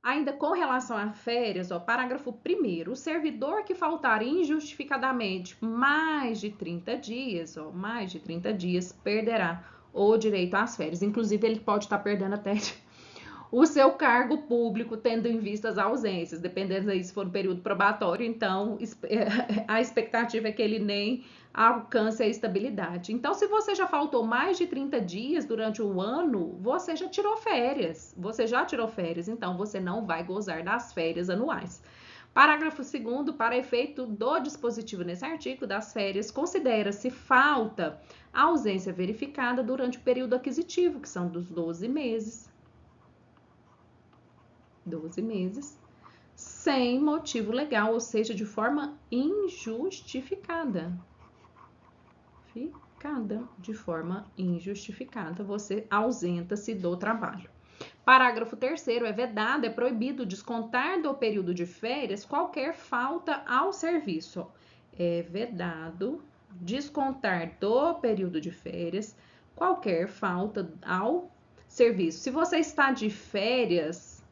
Ainda com relação a férias, ó, parágrafo 1º, o servidor que faltar injustificadamente mais de 30 dias, ó, mais de 30 dias, perderá o direito às férias. Inclusive, ele pode estar perdendo até o seu cargo público, tendo em vista as ausências, dependendo aí se for um período probatório, então a expectativa é que ele nem alcance a estabilidade. Então, se você já faltou mais de 30 dias durante o ano, você já tirou férias, então você não vai gozar das férias anuais. Parágrafo 2º, para efeito do dispositivo nesse artigo das férias, considera-se falta a ausência verificada durante o período aquisitivo, que são dos 12 meses. 12 meses, sem motivo legal, ou seja, de forma injustificada. De forma injustificada, você ausenta-se do trabalho. Parágrafo 3º, é vedado, é proibido descontar do período de férias qualquer falta ao serviço. É vedado descontar do período de férias qualquer falta ao serviço. Se você está de férias,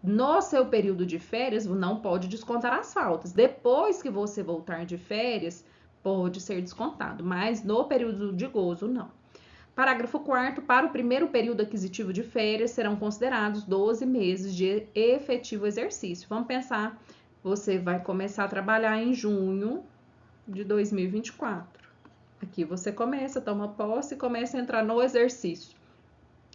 no seu período de férias, não pode descontar as faltas. Depois que você voltar de férias, pode ser descontado, mas no período de gozo, não. Parágrafo 4º, para o primeiro período aquisitivo de férias, serão considerados 12 meses de efetivo exercício. Vamos pensar, você vai começar a trabalhar em junho de 2024. Aqui você começa, toma posse e começa a entrar no exercício.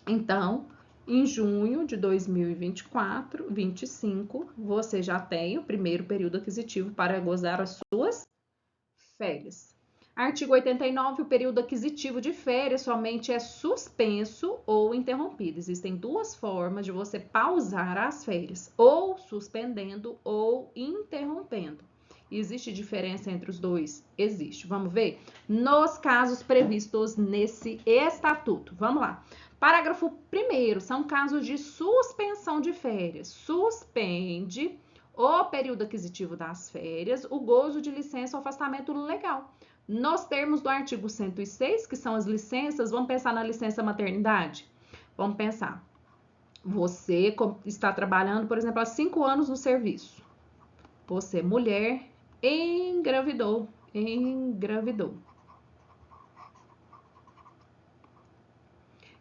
Então, em junho de 2024, 25, você já tem o primeiro período aquisitivo para gozar as suas férias. Artigo 89, o período aquisitivo de férias somente é suspenso ou interrompido. Existem duas formas de você pausar as férias, ou suspendendo ou interrompendo. Existe diferença entre os dois? Existe. Vamos ver? Nos casos previstos nesse estatuto. Vamos lá. Parágrafo 1º, são casos de suspensão de férias. Suspende o período aquisitivo das férias, o gozo de licença ou afastamento legal. Nos termos do artigo 106, que são as licenças, vamos pensar na licença maternidade? Vamos pensar. Você está trabalhando, por exemplo, há 5 anos no serviço. Você, mulher, engravidou.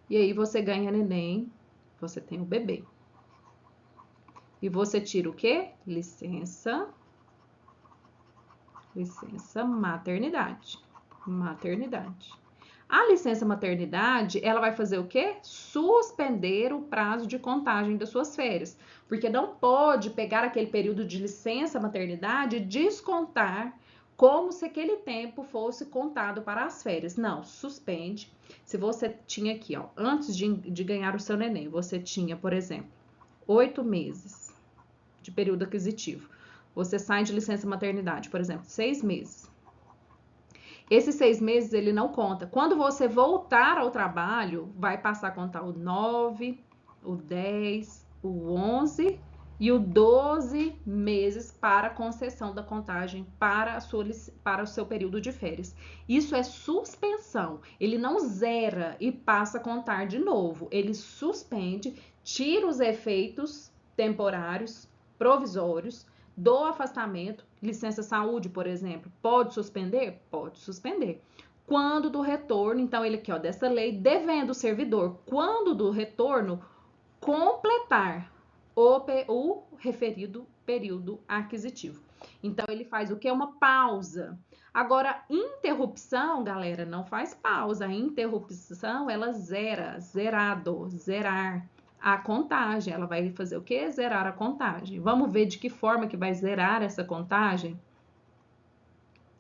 E aí você ganha neném, você tem o bebê. E você tira o quê? Licença maternidade. A licença maternidade, ela vai fazer o quê? Suspender o prazo de contagem das suas férias. Porque não pode pegar aquele período de licença maternidade e descontar como se aquele tempo fosse contado para as férias. Não, suspende. Se você tinha aqui, ó, antes de ganhar o seu neném, você tinha, por exemplo, 8 meses de período aquisitivo. Você sai de licença maternidade, por exemplo, 6 meses. Esses 6 meses ele não conta. Quando você voltar ao trabalho, vai passar a contar o 9, o 10, o 11 e o 12 meses para concessão da contagem para o seu período de férias. Isso é suspensão. Ele não zera e passa a contar de novo. Ele suspende, tira os efeitos temporários, provisórios, do afastamento. Licença saúde, por exemplo, pode suspender? Pode suspender. Quando do retorno, então ele aqui, ó, dessa lei, devendo o servidor, quando do retorno, completar o referido período aquisitivo. Então ele faz o que? Uma pausa. Agora, interrupção, galera, não faz pausa. A interrupção, ela zerar a contagem. Ela vai fazer o quê? Zerar a contagem. Vamos ver de que forma que vai zerar essa contagem?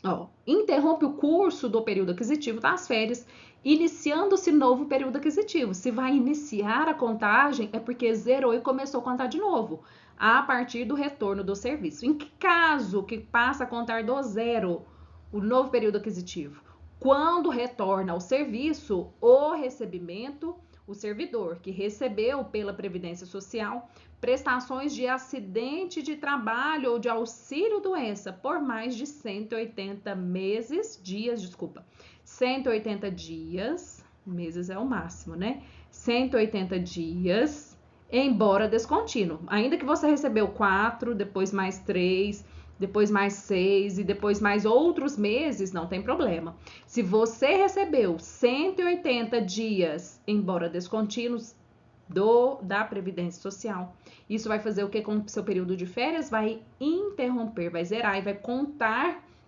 Ó, interrompe o curso do período aquisitivo das férias, iniciando-se novo período aquisitivo. Se vai iniciar a contagem, é porque zerou e começou a contar de novo, a partir do retorno do serviço. Em que caso que passa a contar do zero o novo período aquisitivo? Quando retorna ao serviço o recebimento, o servidor que recebeu pela Previdência Social prestações de acidente de trabalho ou de auxílio-doença por mais de 180 dias, meses é o máximo, né? 180 dias, embora descontínuo. Ainda que você recebeu 4, depois mais 3, depois mais 6 e depois mais outros meses, não tem problema. Se você recebeu 180 dias, embora descontínuos, da Previdência Social, isso vai fazer o que com o seu período de férias? Vai interromper, vai zerar e vai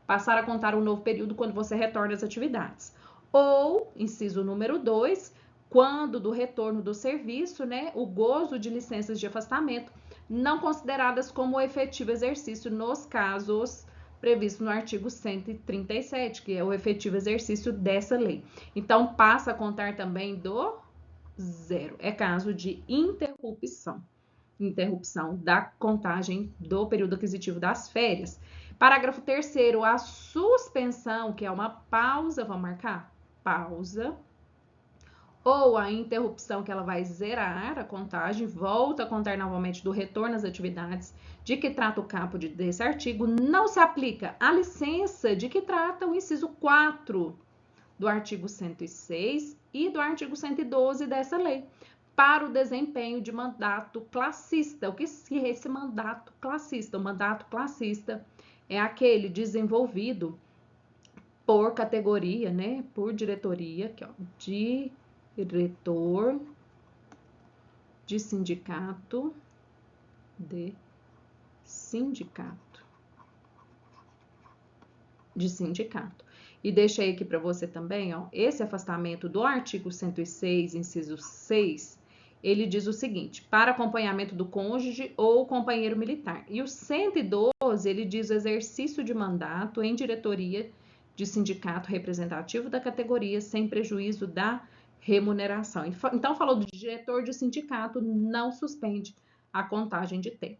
passar a contar um novo período quando você retorna às atividades. Ou, inciso número 2, quando do retorno do serviço, né, o gozo de licenças de afastamento não consideradas como efetivo exercício nos casos previstos no artigo 137, que é o efetivo exercício dessa lei. Então, passa a contar também do zero. É caso de interrupção da contagem do período aquisitivo das férias. Parágrafo 3º, a suspensão, que é uma pausa, vamos marcar? Pausa. Ou a interrupção, que ela vai zerar a contagem, volta a contar novamente do retorno às atividades de que trata o caput desse artigo, não se aplica à licença de que trata o inciso 4 do artigo 106 e do artigo 112 dessa lei, para o desempenho de mandato classista. O que é esse mandato classista? O mandato classista é aquele desenvolvido por categoria, né? Por diretoria, aqui, ó, diretor de sindicato, de sindicato. E deixei aqui para você também, ó, esse afastamento do artigo 106, inciso 6, ele diz o seguinte: para acompanhamento do cônjuge ou companheiro militar. E o 112, ele diz o exercício de mandato em diretoria de sindicato representativo da categoria, sem prejuízo da remuneração. Então, falou do diretor de sindicato, não suspende a contagem de tempo.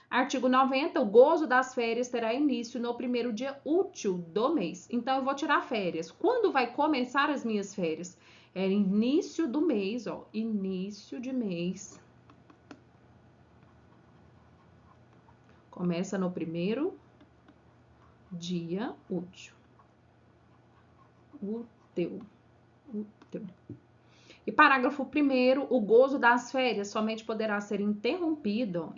Artigo 90, o gozo das férias terá início no primeiro dia útil do mês. Então, eu vou tirar férias. Quando vai começar as minhas férias? É início do mês, ó, início de mês. Começa no primeiro dia útil. Útil. E parágrafo 1º, o gozo das férias somente poderá ser interrompido,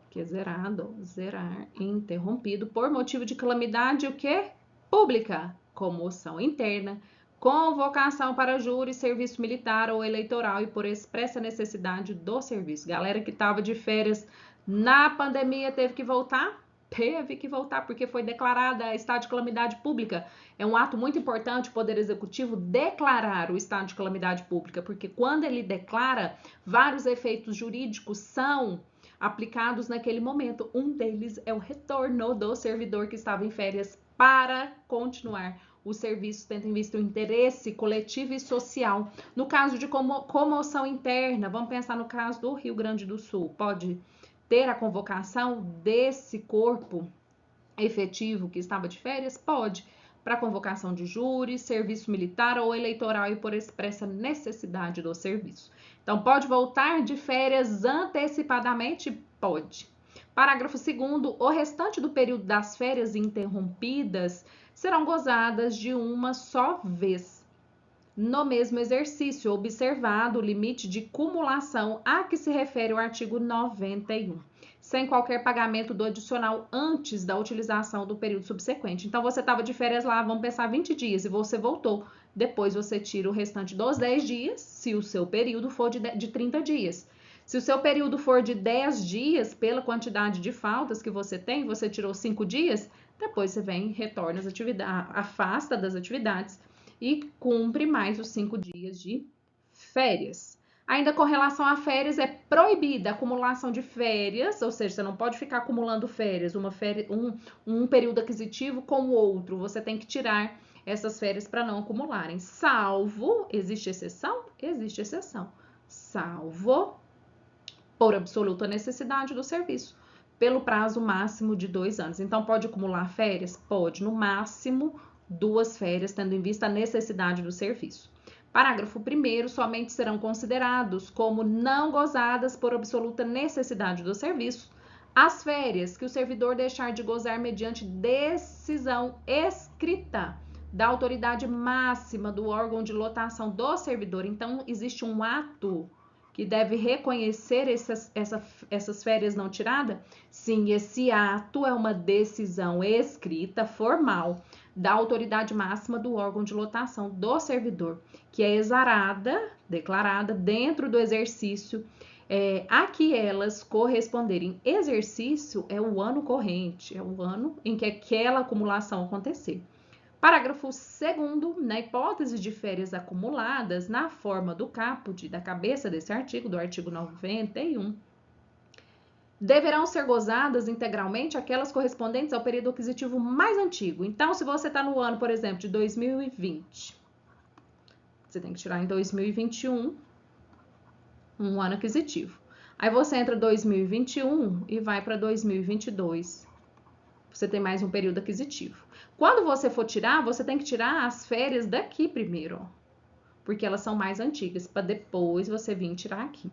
que é zerado, zerar, interrompido, por motivo de calamidade, o quê? Pública, comoção interna, convocação para júri, serviço militar ou eleitoral e por expressa necessidade do serviço. Galera que estava de férias na pandemia teve que voltar? Teve que voltar, porque foi declarada estado de calamidade pública. É um ato muito importante o Poder Executivo declarar o estado de calamidade pública, porque quando ele declara, vários efeitos jurídicos são aplicados naquele momento. Um deles é o retorno do servidor que estava em férias para continuar o serviço, tendo em vista o interesse coletivo e social. No caso de comoção interna, vamos pensar no caso do Rio Grande do Sul, pode ter a convocação desse corpo efetivo que estava de férias? Pode, para convocação de júri, serviço militar ou eleitoral e por expressa necessidade do serviço. Então, pode voltar de férias antecipadamente? Pode. Parágrafo 2º, o restante do período das férias interrompidas serão gozadas de uma só vez, no mesmo exercício, observado o limite de cumulação a que se refere o artigo 91, sem qualquer pagamento do adicional antes da utilização do período subsequente. Então, você estava de férias lá, vamos pensar 20 dias, e você voltou. Depois, você tira o restante dos 10 dias, se o seu período for de 30 dias. Se o seu período for de 10 dias, pela quantidade de faltas que você tem, você tirou 5 dias, depois você vem, retorna as atividades, afasta das atividades e cumpre mais os 5 dias de férias. Ainda com relação a férias, é proibida a acumulação de férias, ou seja, você não pode ficar acumulando férias, um período aquisitivo com o outro. Você tem que tirar essas férias para não acumularem. Salvo, existe exceção? Existe exceção. Salvo por absoluta necessidade do serviço, pelo prazo máximo de 2 anos. Então, pode acumular férias? Pode, no máximo 2 férias, tendo em vista a necessidade do serviço. Parágrafo 1º, somente serão considerados como não gozadas por absoluta necessidade do serviço as férias que o servidor deixar de gozar mediante decisão escrita da autoridade máxima do órgão de lotação do servidor. Então, existe um ato que deve reconhecer essas férias não tiradas? Sim, esse ato é uma decisão escrita, formal, da autoridade máxima do órgão de lotação do servidor, que é exarada, declarada dentro do exercício a que elas corresponderem. Exercício é o ano corrente, é o ano em que aquela acumulação acontecer. Parágrafo 2º, na hipótese de férias acumuladas na forma do caput, da cabeça desse artigo, do artigo 91, deverão ser gozadas integralmente aquelas correspondentes ao período aquisitivo mais antigo. Então, se você está no ano, por exemplo, de 2020, você tem que tirar em 2021 um ano aquisitivo. Aí você entra 2021 e vai para 2022. Você tem mais um período aquisitivo. Quando você for tirar, você tem que tirar as férias daqui primeiro, ó, porque elas são mais antigas, para depois você vir tirar aqui.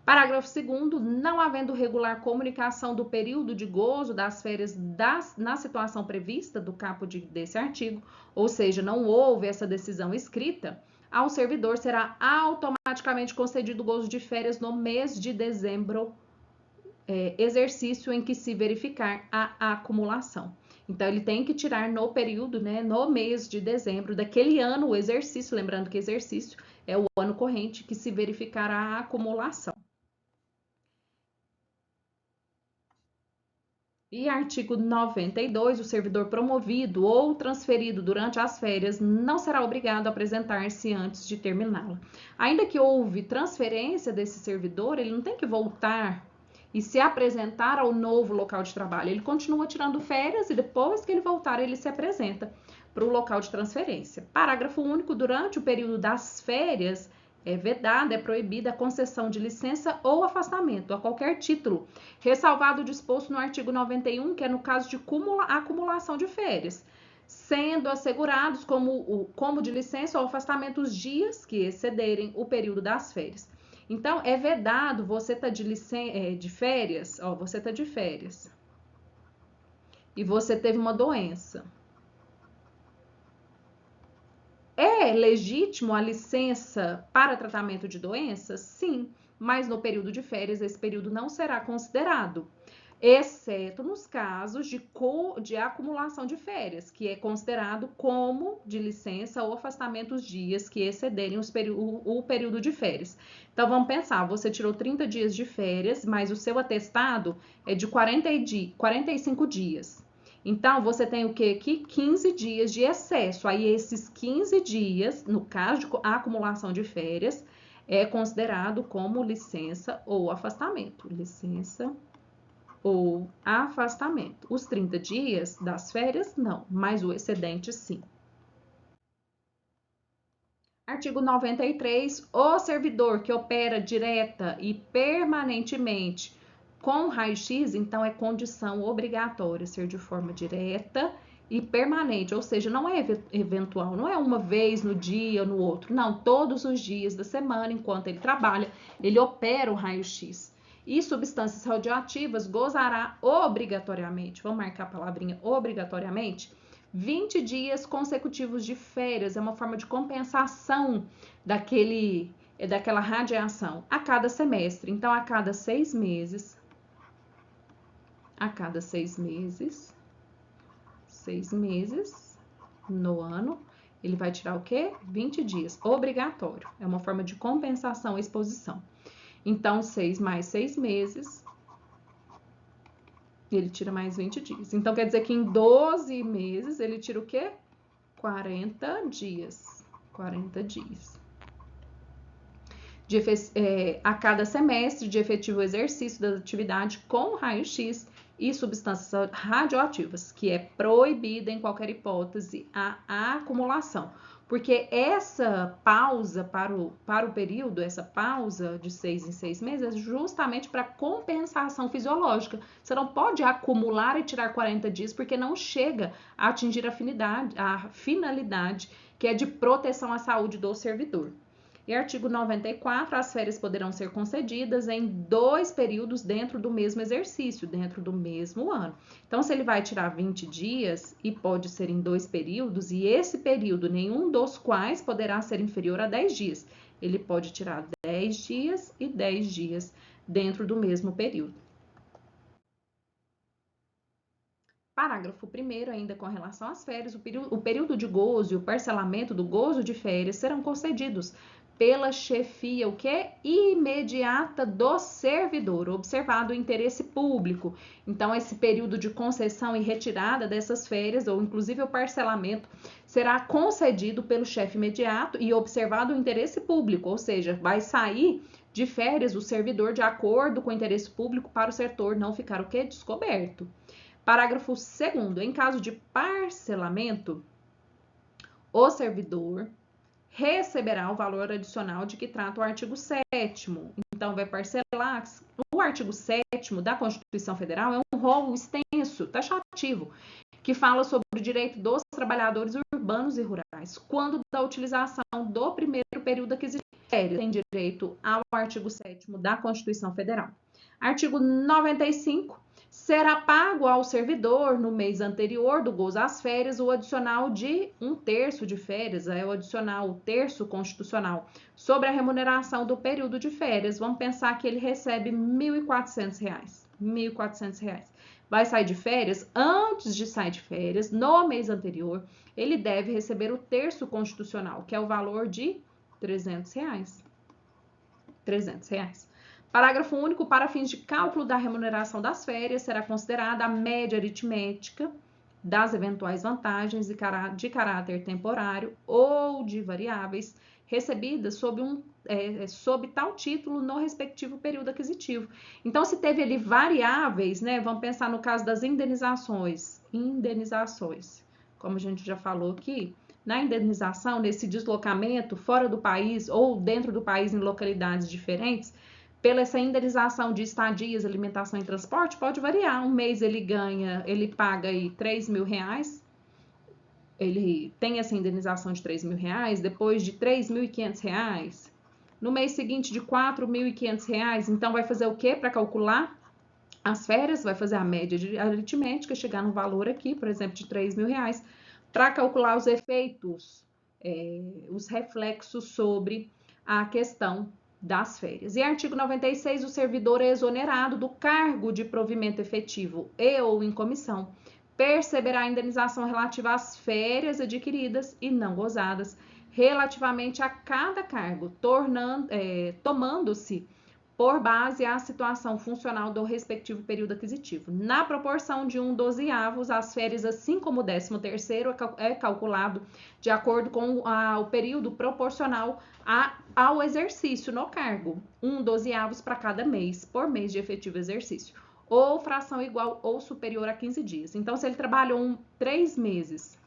Parágrafo 2º, não havendo regular comunicação do período de gozo das férias na situação prevista do caput desse artigo, ou seja, não houve essa decisão escrita, ao servidor será automaticamente concedido o gozo de férias no mês de dezembro, exercício em que se verificar a acumulação. Então, ele tem que tirar no período, né, no mês de dezembro daquele ano, o exercício, lembrando que exercício é o ano corrente que se verificar a acumulação. E artigo 92, o servidor promovido ou transferido durante as férias não será obrigado a apresentar-se antes de terminá-la. Ainda que houve transferência desse servidor, ele não tem que voltar e se apresentar ao novo local de trabalho. Ele continua tirando férias e depois que ele voltar, ele se apresenta para o local de transferência. Parágrafo único, durante o período das férias, é vedada, é proibida a concessão de licença ou afastamento a qualquer título, ressalvado o disposto no artigo 91, que é no caso de acumulação de férias, sendo assegurados como de licença ou afastamento os dias que excederem o período das férias. Então, é vedado você tá de férias, ó, você tá de férias e você teve uma doença. É legítimo a licença para tratamento de doenças? Sim, mas no período de férias esse período não será considerado, exceto nos casos de acumulação de férias, que é considerado como de licença ou afastamento os dias que excederem o período de férias. Então, vamos pensar, você tirou 30 dias de férias, mas o seu atestado é de 45 dias. Então, você tem o que aqui? 15 dias de excesso. Aí, esses 15 dias, no caso de acumulação de férias, é considerado como licença ou afastamento. Licença ou afastamento. Os 30 dias das férias, não, mas o excedente, sim. Artigo 93. O servidor que opera direta e permanentemente com raio-x, então é condição obrigatória ser de forma direta e permanente, ou seja, não é eventual, não é uma vez no dia ou no outro, não, todos os dias da semana, enquanto ele trabalha, ele opera o raio-x. E substâncias radioativas gozará obrigatoriamente, vamos marcar a palavrinha obrigatoriamente, 20 dias consecutivos de férias, é uma forma de compensação daquela radiação a cada semestre. Então, a cada 6 meses, no ano, ele vai tirar o quê? 20 dias, obrigatório. É uma forma de compensação à exposição. Então, 6 mais 6 meses, ele tira mais 20 dias. Então, quer dizer que em 12 meses, ele tira o quê? 40 dias. 40 dias. A cada semestre de efetivo exercício da atividade com raio-x e substâncias radioativas, que é proibida em qualquer hipótese a acumulação. Porque essa pausa para o período, essa pausa de 6 em 6 meses, é justamente para compensação fisiológica. Você não pode acumular e tirar 40 dias, porque não chega a atingir a finalidade, que é de proteção à saúde do servidor. E artigo 94, as férias poderão ser concedidas em 2 períodos dentro do mesmo exercício, dentro do mesmo ano. Então, se ele vai tirar 20 dias e pode ser em 2 períodos, e esse período, nenhum dos quais poderá ser inferior a 10 dias. Ele pode tirar 10 dias e 10 dias dentro do mesmo período. Parágrafo 1º, ainda com relação às férias, o período de gozo e o parcelamento do gozo de férias serão concedidos pela chefia, o que? Imediata do servidor, observado o interesse público. Então, esse período de concessão e retirada dessas férias, ou inclusive o parcelamento, será concedido pelo chefe imediato e observado o interesse público, ou seja, vai sair de férias o servidor de acordo com o interesse público para o setor não ficar o que? Descoberto. Parágrafo 2º. Em caso de parcelamento, o servidor receberá o valor adicional de que trata o artigo 7º. Então, vai parcelar. O artigo 7º da Constituição Federal é um rol extenso, taxativo, que fala sobre o direito dos trabalhadores urbanos e rurais, quando da utilização do primeiro período aquisitivo. Tem direito ao artigo 7º da Constituição Federal. Artigo 95. Será pago ao servidor, no mês anterior do gozo às férias, o adicional de 1/3 de férias, o adicional, o terço constitucional, sobre a remuneração do período de férias. Vamos pensar que ele recebe R$ 1.400. R$ 1.400. Vai sair de férias, antes de sair de férias, no mês anterior, ele deve receber o terço constitucional, que é o valor de R$ 300. R$ 300. Parágrafo único. Para fins de cálculo da remuneração das férias, será considerada a média aritmética das eventuais vantagens de caráter temporário ou de variáveis recebidas sob tal título no respectivo período aquisitivo. Então, se teve ali variáveis, né? Vamos pensar no caso das indenizações. Como a gente já falou aqui, na indenização, nesse deslocamento fora do país ou dentro do país em localidades diferentes, pela essa indenização de estadias, alimentação e transporte, pode variar. Um mês ele paga aí R$3.000, ele tem essa indenização de R$3.000, depois de R$3.500, no mês seguinte de R$4.500. Então, vai fazer o quê para calcular as férias? Vai fazer a média aritmética, chegar no valor aqui, por exemplo, de R$3.000, para calcular os efeitos, os reflexos sobre a questão das férias. E artigo 96, o servidor é exonerado do cargo de provimento efetivo e ou em comissão, perceberá a indenização relativa às férias adquiridas e não gozadas, relativamente a cada cargo, tomando-se por base a situação funcional do respectivo período aquisitivo. Na proporção de 1/12, as férias, assim como o 13º, é calculado de acordo com o período proporcional ao exercício no cargo, 1/12 para cada mês, por mês de efetivo exercício, ou fração igual ou superior a 15 dias. Então, se ele trabalhou 3 meses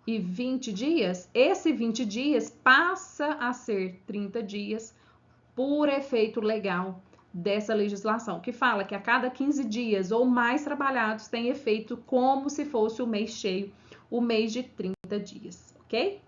e 20 dias, esse 20 dias passa a ser 30 dias, por efeito legal dessa legislação, que fala que a cada 15 dias ou mais trabalhados tem efeito como se fosse o mês cheio, o mês de 30 dias, ok?